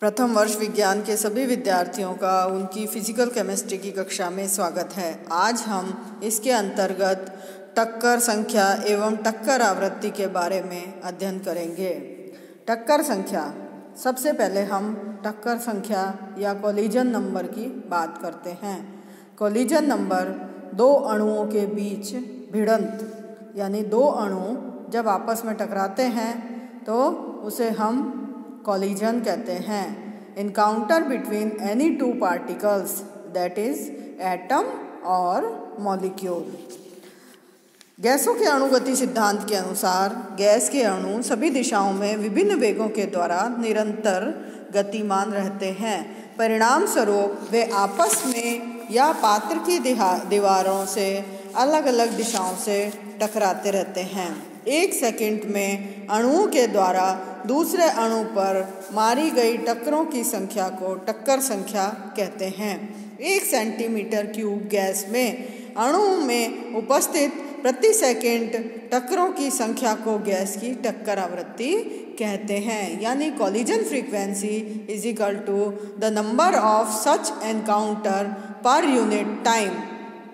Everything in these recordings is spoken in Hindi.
प्रथम वर्ष विज्ञान के सभी विद्यार्थियों का उनकी फिजिकल केमिस्ट्री की कक्षा में स्वागत है। आज हम इसके अंतर्गत टक्कर संख्या एवं टक्कर आवृत्ति के बारे में अध्ययन करेंगे। टक्कर संख्या, सबसे पहले हम टक्कर संख्या या कोलिजन नंबर की बात करते हैं। कोलिजन नंबर दो अणुओं के बीच भिड़ंत यानी दो अणु जब आपस में टकराते हैं तो उसे हम कोलिजन कहते हैं। Encounter between any two particles that is atom और मॉलिक्यूल। गैसों के अणुगति सिद्धांत के अनुसार गैस के अणु सभी दिशाओं में विभिन्न वेगों के द्वारा निरंतर गतिमान रहते हैं। परिणाम स्वरूप वे आपस में या पात्र की दीवारों से अलग अलग दिशाओं से टकराते रहते हैं। एक सेकंड में अणुओं के द्वारा दूसरे अणु पर मारी गई टक्करों की संख्या को टक्कर संख्या कहते हैं। 1 सेंटीमीटर क्यूब गैस में अणु में उपस्थित प्रति सेकंड टक्करों की संख्या को गैस की टक्कर आवृत्ति कहते हैं। यानी collision frequency is equal to the number of such encounter per unit time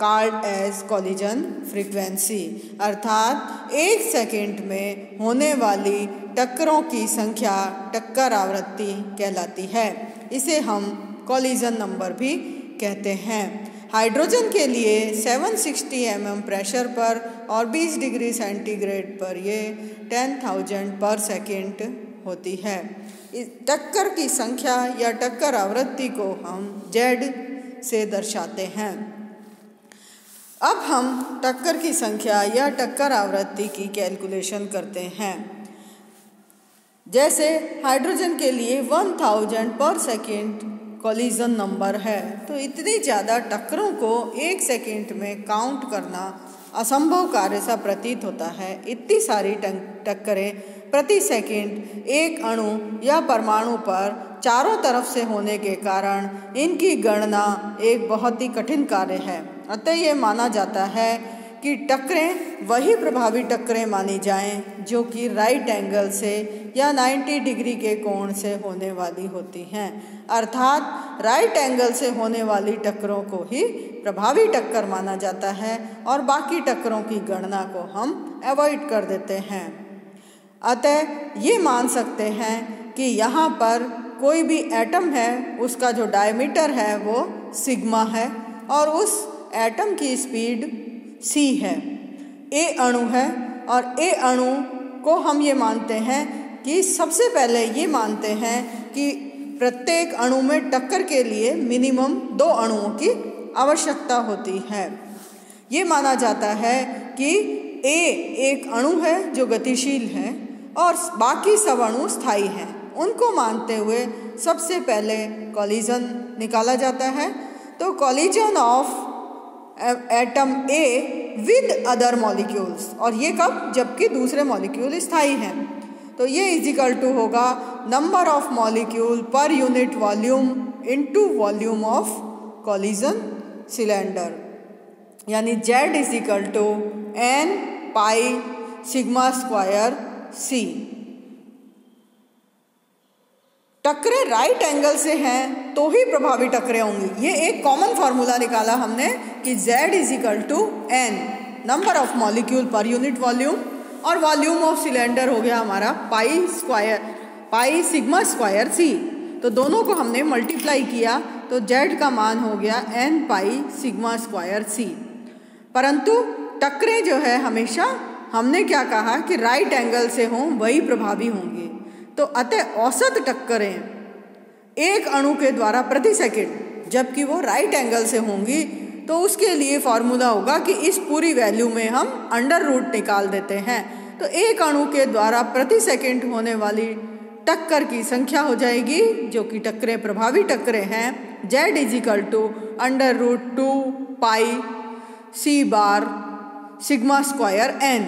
called as collision frequency. अर्थात 1 सेकंड में होने वाली टक्करों की संख्या टक्कर आवृत्ति कहलाती है। इसे हम कोलिजन नंबर भी कहते हैं। हाइड्रोजन के लिए 760 mm प्रेशर पर और 20 डिग्री सेंटीग्रेड पर ये 10,000 पर सेकंड होती है। इस टक्कर की संख्या या टक्कर आवृत्ति को हम Z से दर्शाते हैं। अब हम टक्कर की संख्या या टक्कर आवृत्ति की कैलकुलेशन करते हैं। जैसे हाइड्रोजन के लिए 1000 पर सेकेंड कोलिजन नंबर है, तो इतनी ज़्यादा टक्करों को 1 सेकेंड में काउंट करना असंभव कार्य सा प्रतीत होता है। इतनी सारी टक्करें प्रति सेकेंड एक अणु या परमाणु पर चारों तरफ से होने के कारण इनकी गणना एक बहुत ही कठिन कार्य है। अतः ये माना जाता है कि टक्करें वही प्रभावी टक्करें मानी जाएं जो कि राइट एंगल से या 90 डिग्री के कोण से होने वाली होती हैं। अर्थात राइट एंगल से होने वाली टक्करों को ही प्रभावी टक्कर माना जाता है और बाकी टक्करों की गणना को हम अवॉइड कर देते हैं। अतः ये मान सकते हैं कि यहाँ पर कोई भी एटम है, उसका जो डायमीटर है वो सिग्मा है और उस एटम की स्पीड c है। ए अणु है और ए अणु को हम ये मानते हैं कि सबसे पहले ये मानते हैं कि प्रत्येक अणु में टक्कर के लिए मिनिमम 2 अणुओं की आवश्यकता होती है। ये माना जाता है कि ए एक अणु है जो गतिशील है और बाकी सब अणु स्थायी हैं। उनको मानते हुए सबसे पहले कोलिजन निकाला जाता है। तो collision of atom A with other molecules, और ये कब? जबकि दूसरे मॉलिक्यूल स्थायी हैं। तो ये इज इक्वल टू होगा number of molecule per unit volume into volume of collision cylinder. यानी Z is equal to n pi sigma square c। टक्करें राइट एंगल से हैं तो ही प्रभावी टक्करें होंगी। ये एक कॉमन फार्मूला निकाला हमने कि Z is equal to n number of molecule per unit volume और वॉल्यूम ऑफ सिलेंडर हो गया हमारा पाई सिग्मा स्क्वायर c। तो दोनों को हमने मल्टीप्लाई किया तो Z का मान हो गया n pi sigma square c। परंतु टक्करें जो है हमेशा हमने क्या कहा कि राइट एंगल से हों वही प्रभावी होंगी। तो अतः औसत टक्करें एक अणु के द्वारा प्रति सेकंड जबकि वो राइट एंगल से होंगी, तो उसके लिए फॉर्मूला होगा कि इस पूरी वैल्यू में हम अंडर रूट निकाल देते हैं। तो एक अणु के द्वारा प्रति सेकंड होने वाली टक्कर की संख्या हो जाएगी जो कि टक्करें प्रभावी टक्करें हैं। Z is equal to under root 2 pi c bar sigma square n।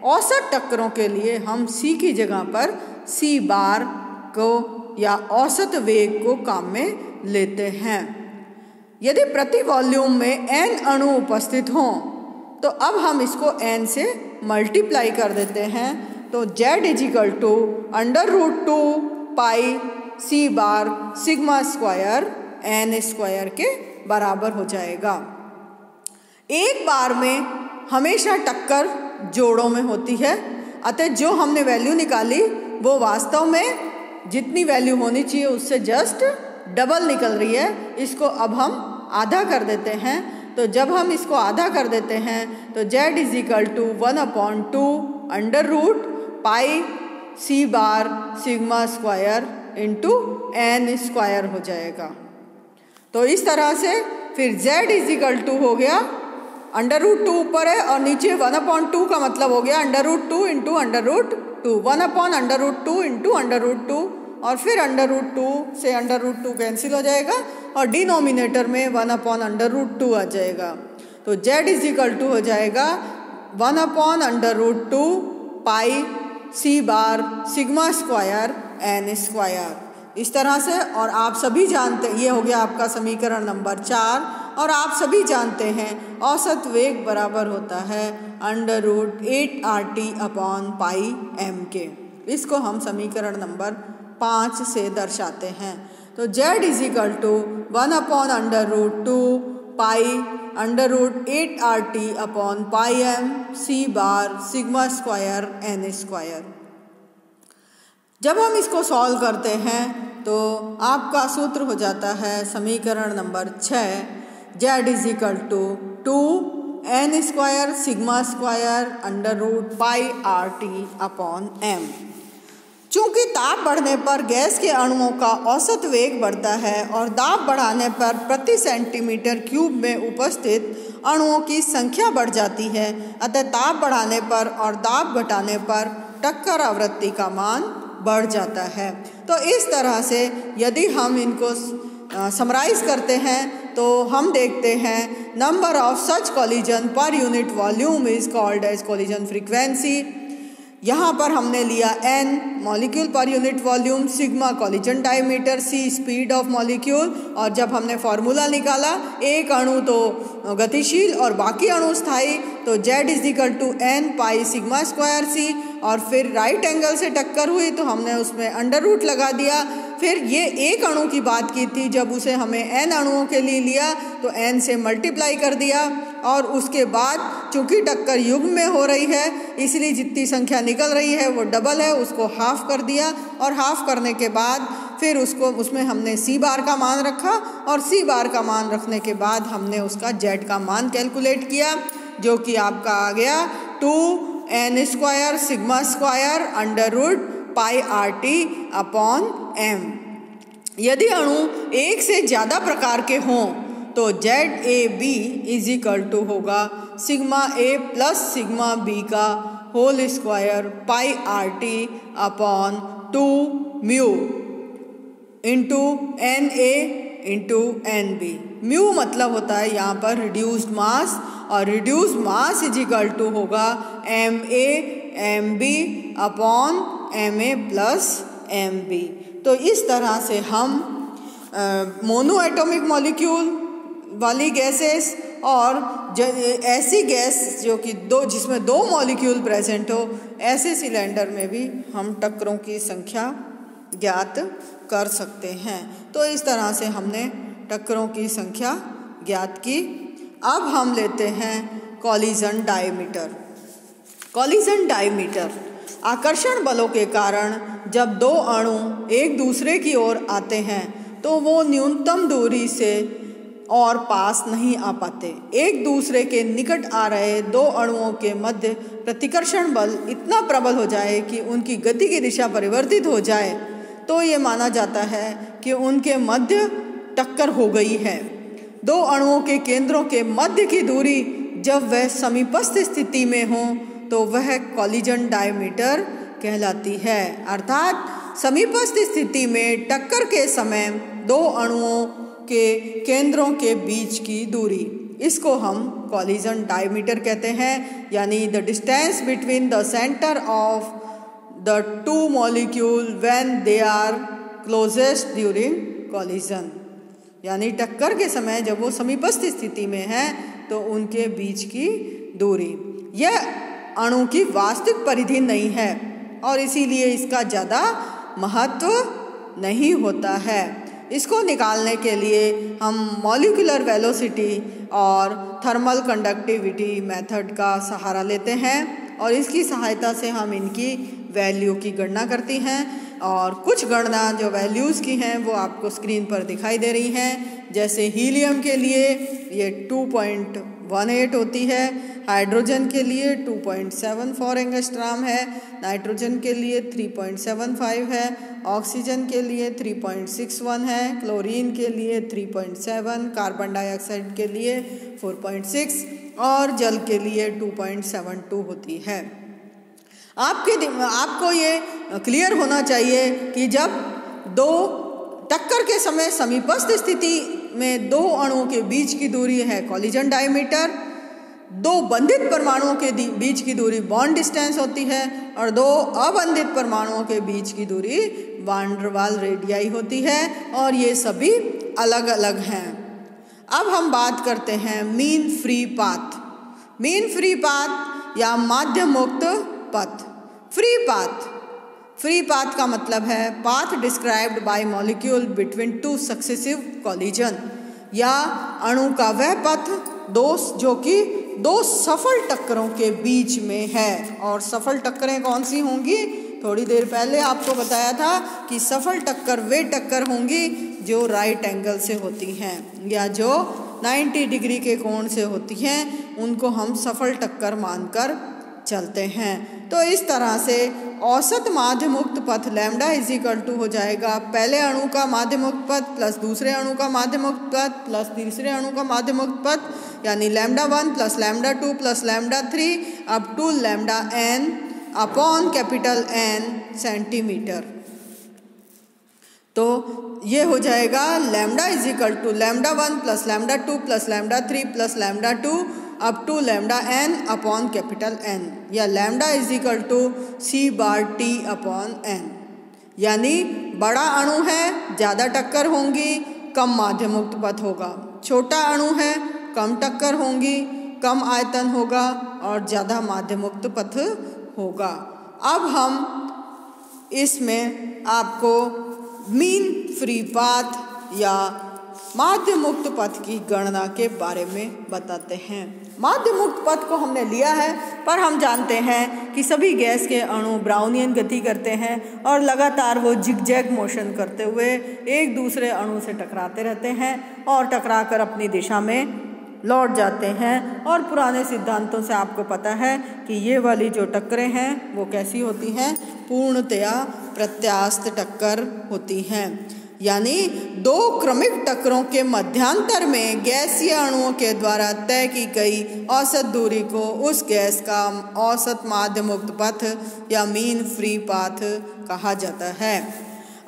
औसत टक्करों के लिए हम c की जगह पर c बार को या औसत वेग को काम में लेते हैं। यदि प्रति वॉल्यूम में n अणु उपस्थित हों तो अब हम इसको n से मल्टीप्लाई कर देते हैं। तो Z is equal to under root 2 pi c bar sigma square n square के बराबर हो जाएगा। एक बार में हमेशा टक्कर जोड़ों में होती है, अतः जो हमने वैल्यू निकाली वो वास्तव में जितनी वैल्यू होनी चाहिए उससे जस्ट डबल निकल रही है। इसको अब हम आधा कर देते हैं। तो जब हम इसको आधा कर देते हैं तो z is equal to 1/2 under root pi c bar sigma square into n square हो जाएगा। तो इस तरह से फिर z इज इक्वल टू हो गया अंडर रूट 2 ऊपर है और नीचे 1/2 का मतलब हो गया under root 2 into under root 2, 1/√2 into under root 2 और फिर अंडर रूट 2 से अंडर रूट 2 कैंसिल हो जाएगा और डिनोमिनेटर में 1/√2 आ जाएगा। तो z इज इक्वल टू हो जाएगा 1/√2 पाई c bar sigma square n square, इस तरह से। और आप सभी जानते, ये हो गया आपका समीकरण नंबर 4। और आप सभी जानते हैं औसत वेग बराबर होता है √8RT/πm के। इसको हम समीकरण नंबर 5 से दर्शाते हैं। तो z is equal to 1/√2 pi √8RT/πm c bar sigma square n square. जब हम इसको सॉल्व करते हैं तो आपका सूत्र हो जाता है समीकरण number 6, z is equal to 2n square sigma square √πRT/m। चूँकि ताप बढ़ने पर गैस के अणुओं का औसत वेग बढ़ता है और दाब बढ़ाने पर प्रति सेंटीमीटर क्यूब में उपस्थित अणुओं की संख्या बढ़ जाती है, अतः ताप बढ़ाने पर और दाब घटाने पर टक्कर आवृत्ति का मान बढ़ जाता है। तो इस तरह से यदि हम इनको समराइज करते हैं तो हम देखते हैं number of such collision per unit volume is called as collision frequency. यहाँ पर हमने लिया n molecule per unit volume, sigma collision diameter, c speed of molecule. और जब हमने फॉर्मूला निकाला एक अणु तो गतिशील और बाकी अणु स्थायी, तो z is equal to n pi sigma square c। और फिर राइट एंगल से टक्कर हुई तो हमने उसमें अंडर रूट लगा दिया। फिर ये एक अणु की बात की थी, जब उसे हमें n अणुओं के लिए लिया तो n से मल्टीप्लाई कर दिया। और उसके बाद चूँकि टक्कर युग्म में हो रही है इसलिए जितनी संख्या निकल रही है वो डबल है, उसको हाफ कर दिया। और हाफ करने के बाद फिर उसमें हमने सी बार का मान रखा और सी बार का मान रखने के बाद हमने उसका जेड का मान कैलकुलेट किया, जो कि आपका आ गया 2n square sigma square under root πRT/m। यदि अणु एक से ज़्यादा प्रकार के हों तो ZAB इज इक्वल टू होगा sigma A plus sigma B का whole square πRT/2 mu into NA into NB। Mu मतलब होता है यहाँ पर रिड्यूस्ड मास, और reduced mass is equal to होगा MA/MB/MA प्लस MB। तो इस तरह से हम मोनो एटॉमिक मॉलिक्यूल वाली गैसेस और ऐसी गैस जो कि जिसमें 2 मॉलिक्यूल प्रेजेंट हो, ऐसे सिलेंडर में भी हम टक्करों की संख्या ज्ञात कर सकते हैं। तो इस तरह से हमने टक्करों की संख्या ज्ञात की। अब हम लेते हैं कॉलिजन डायमीटर। कॉलिजन डायमीटर आकर्षण बलों के कारण जब 2 अणु एक दूसरे की ओर आते हैं तो वो न्यूनतम दूरी से और पास नहीं आ पाते। एक दूसरे के निकट आ रहे 2 अणुओं के मध्य प्रतिकर्षण बल इतना प्रबल हो जाए कि उनकी गति की दिशा परिवर्तित हो जाए तो ये माना जाता है कि उनके मध्य टक्कर हो गई है। 2 अणुओं के केंद्रों के मध्य की दूरी जब वह समीपस्थ स्थिति में हो तो वह कॉलिजन डायमीटर कहलाती है। अर्थात समीपस्थ स्थिति में टक्कर के समय 2 अणुओं के केंद्रों के बीच की दूरी, इसको हम कॉलिजन डायमीटर कहते हैं, यानी the distance between the centre of the 2 molecule when they are closest during collision. यानी टक्कर के समय जब वो समीपस्थ स्थिति में है तो उनके बीच की दूरी। यह अणु की वास्तविक परिधि नहीं है और इसीलिए इसका ज़्यादा महत्व नहीं होता है। इसको निकालने के लिए हम मॉलिक्यूलर वेलोसिटी और थर्मल कंडक्टिविटी मेथड का सहारा लेते हैं और इसकी सहायता से हम इनकी वैल्यू की गणना करती हैं। और कुछ गणना जो वैल्यूज़ की हैं वो आपको स्क्रीन पर दिखाई दे रही हैं। जैसे हीलियम के लिए ये 2.18 होती है, हाइड्रोजन के लिए 2.74 एंगस्ट्रॉम है, नाइट्रोजन के लिए 3.75 है, ऑक्सीजन के लिए 3.61 है, क्लोरीन के लिए 3.7, कार्बन डाइऑक्साइड के लिए 4.6 और जल के लिए 2.72 होती है। आपको ये क्लियर होना चाहिए कि जब दो टक्कर के समय समीपस्थ स्थिति में दो अणुओं के बीच की दूरी है कॉलिजन डायमीटर, दो बंधित परमाणुओं के बीच की दूरी बॉन्ड डिस्टेंस होती है और दो अबंधित परमाणुओं के बीच की दूरी वान डर वाल रेडियाई होती है और ये सभी अलग अलग हैं। अब हम बात करते हैं mean free path. Mean free path या माध्य मुक्त पथ। फ्री पाथ का मतलब है path described bye molecule between two successive collision, या अणु का वह पथ जो कि दो सफल टक्करों के बीच में है। और सफल टक्करें कौन सी होंगी? थोड़ी देर पहले आपको बताया था कि सफल टक्कर वे टक्कर होंगी जो राइट एंगल से होती हैं या जो 90 डिग्री के कोण से होती हैं, उनको हम सफल टक्कर मानकर चलते हैं। तो इस तरह से औसत माध्य मुक्त पथ लैम्डा इज इक्वल टू हो जाएगा पहले अणु का माध्य मुक्त पथ प्लस दूसरे अणु का माध्य मुक्त पथ प्लस तीसरे अणु का माध्य मुक्त पथ, यानी λ1 plus λ2 plus λ3 up to λn upon capital N centimetre. तो ये हो जाएगा lambda is equal to λ1 plus λ2 plus λ3 plus λ2 up to λn upon capital N, या lambda is equal to c/t upon n। यानी बड़ा अणु है ज़्यादा टक्कर होंगी, कम माध्य मुक्त पथ होगा। छोटा अणु है कम टक्कर होंगी, कम आयतन होगा और ज़्यादा माध्य मुक्त पथ होगा। अब हम इसमें आपको मीन फ्री पाथ या माध्य मुक्त पथ की गणना के बारे में बताते हैं। माध्य मुक्त पथ को हमने लिया है, पर हम जानते हैं कि सभी गैस के अणु ब्राउनियन गति करते हैं और लगातार वो जिगजैग मोशन करते हुए एक दूसरे अणु से टकराते रहते हैं और टकराकर अपनी दिशा में लौट जाते हैं। और पुराने सिद्धांतों से आपको पता है कि ये वाली जो टक्करें हैं वो कैसी होती हैं? पूर्णतया प्रत्यास्थ टक्कर होती हैं। यानी दो क्रमिक टक्करों के मध्यांतर में गैसीय अणुओं के द्वारा तय की गई औसत दूरी को उस गैस का औसत माध्य मुक्त पथ या मीन फ्री पाथ कहा जाता है।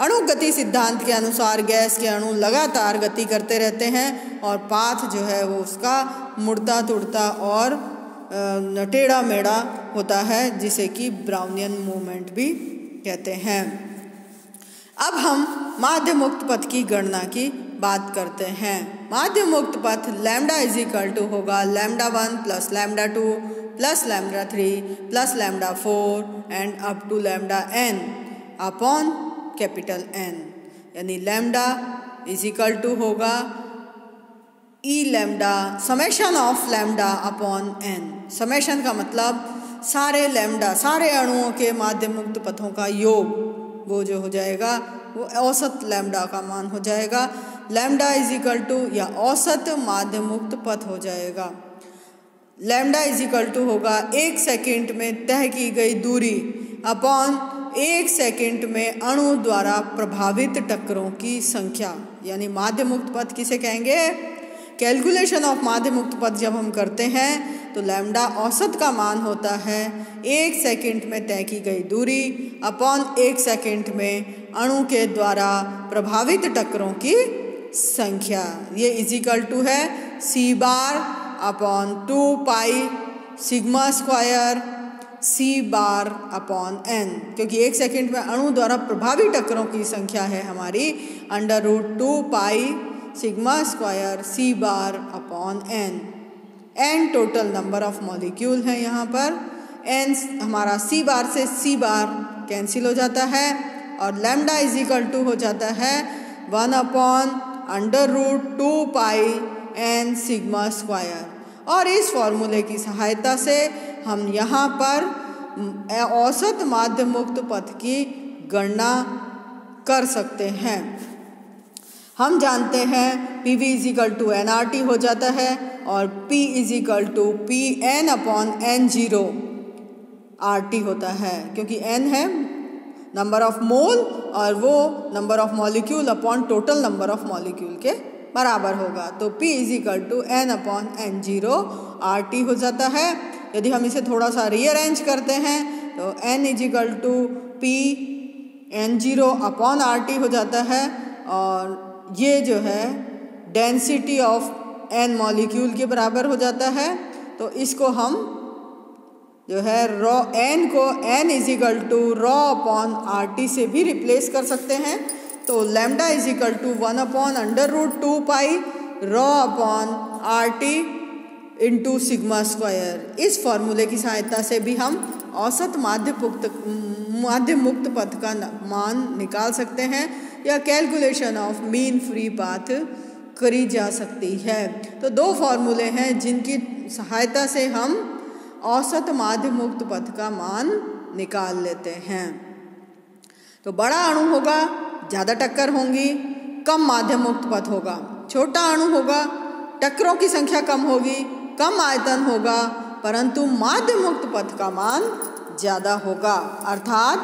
अणु गति सिद्धांत के अनुसार गैस के अणु लगातार गति करते रहते हैं और पाथ जो है वो उसका मुड़ता तुड़ता और टेढ़ा मेढ़ा होता है, जिसे कि ब्राउनियन मूवमेंट भी कहते हैं। अब हम माध्य मुक्त पथ की गणना की बात करते हैं। माध्य मुक्त पथ लैम्डा इज इक्वल टू होगा λ1 plus λ2 plus λ3 plus λ4 and up to λn upon capital N, यानी लैम्डा इज इक्वल टू होगा ई lambda summation of lambda upon n। Summation का मतलब सारे लैम्डा, सारे अणुओं के माध्य मुक्त पथों का योग, वो जो हो जाएगा वो औसत लैम्डा का मान हो जाएगा। लैम्डा इज इक्वल टू या औसत माध्य मुक्त पथ हो जाएगा। लैम्डा इज इक्वल टू होगा 1 सेकंड में तय की गई दूरी अपॉन 1 सेकंड में अणु द्वारा प्रभावित टक्करों की संख्या, यानी माध्य मुक्त पथ किसे कहेंगे? कैलकुलेशन ऑफ माध्य मुक्त पथ जब हम करते हैं तो लैम्डा औसत का मान होता है 1 सेकंड में तय की गई दूरी अपॉन 1 सेकंड में अणु के द्वारा प्रभावित टक्करों की संख्या। ये इज इक्वल टू है c बार अपॉन 2 पाई sigma square c bar upon n, क्योंकि 1 सेकंड में अणु द्वारा प्रभावित टक्करों की संख्या है हमारी √2 पाई sigma square c bar upon n। n total number of molecule है यहाँ पर। n हमारा c बार से c बार कैंसिल हो जाता है और लैम्डा इज इक्वल टू हो जाता है 1/√2 पाई n सिग्मा स्क्वायर। और इस फॉर्मूले की सहायता से हम यहाँ पर औसत माध्य मुक्त पथ की गणना कर सकते हैं। हम जानते हैं PV is equal to nRT हो जाता है और P is equal to PN/N0 RT होता है, क्योंकि N है नंबर ऑफ मोल और वो number of molecule upon total number of molecule के बराबर होगा। तो P is equal to N/N0 RT हो जाता है। यदि हम इसे थोड़ा सा रीअरेंज करते हैं तो N is equal to PN0/RT हो जाता है और ये जो है डेंसिटी ऑफ N मॉलिक्यूल के बराबर हो जाता है। तो इसको हम जो है N को N is equal to ρ/RT से भी रिप्लेस कर सकते हैं। तो lambda is equal to 1/√2 pi ρ/RT into sigma square. इस फॉर्मूले की सहायता से भी हम औसत माध्य मुक्त पथ का मान निकाल सकते हैं या calculation of mean free path करी जा सकती है। तो दो फॉर्मूले हैं जिनकी सहायता से हम औसत माध्य मुक्त पथ का मान निकाल लेते हैं। तो बड़ा अणु होगा, ज़्यादा टक्कर होंगी, कम माध्य मुक्त पथ होगा। छोटा अणु होगा, टक्करों की संख्या कम होगी, कम आयतन होगा, परंतु माध्य मुक्त पथ का मान ज़्यादा होगा। अर्थात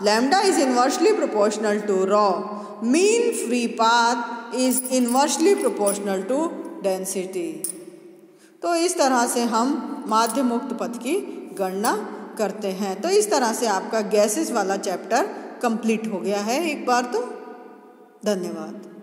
lambda is inversely proportional to ρ, mean free path is inversely proportional to density. तो इस तरह से हम माध्य मुक्त पथ की गणना करते हैं। तो इस तरह से आपका गैसेस वाला चैप्टर कंप्लीट हो गया है एक बार तो। धन्यवाद।